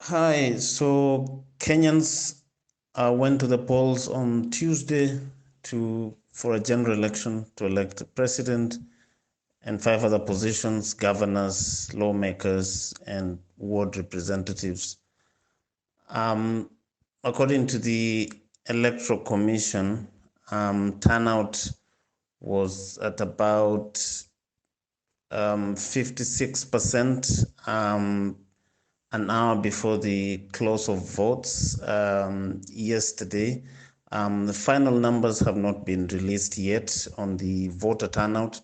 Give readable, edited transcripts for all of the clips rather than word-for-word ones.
Hi, so Kenyans went to the polls on Tuesday for a general election to elect a president and 5 other positions, governors, lawmakers, and ward representatives. According to the Electoral Commission, turnout was at about 56%. An hour before the close of votes yesterday. The final numbers have not been released yet on the voter turnout.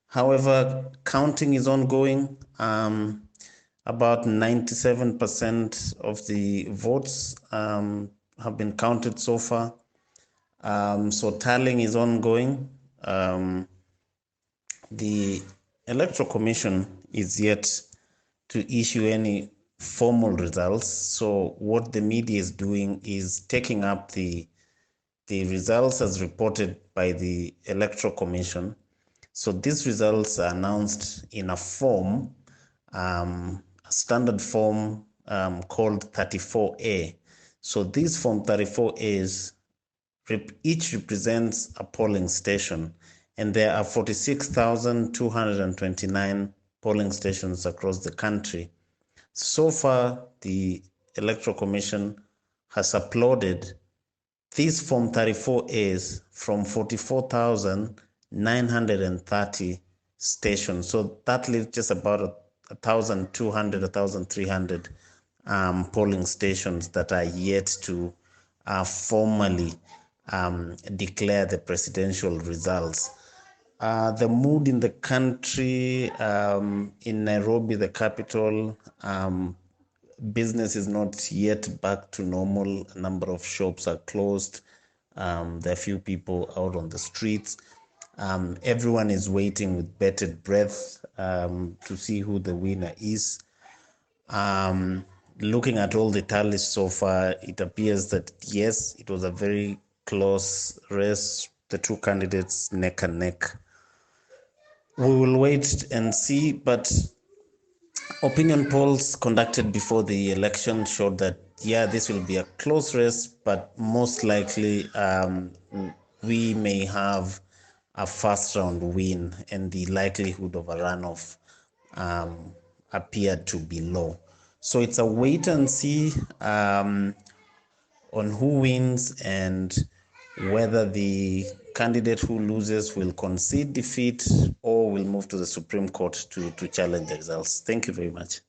However, counting is ongoing. About 97% of the votes have been counted so far. So tallying is ongoing. The Electoral Commission is yet to issue any formal results. So what the media is doing is taking up the results as reported by the Electoral Commission. So these results are announced in a form, a standard form called 34A. So this form 34As, each represents a polling station, and there are 46,229 polling stations across the country. So far, the Electoral Commission has uploaded these Form 34As from 44,930 stations. So that leaves just about 1,200, 1,300 polling stations that are yet to formally declare the presidential results. The mood in the country, in Nairobi, the capital, business is not yet back to normal. A number of shops are closed. There are few people out on the streets. Everyone is waiting with bated breath to see who the winner is. Looking at all the tallies so far, it appears that yes, it was a very close race. The two candidates neck and neck. We will wait and see, but opinion polls conducted before the election showed that, yeah, this will be a close race, but most likely we may have a first round win, and the likelihood of a runoff appeared to be low. So it's a wait and see on who wins and whether the candidate who loses will concede defeat or will move to the Supreme Court to challenge the results. Thank you very much.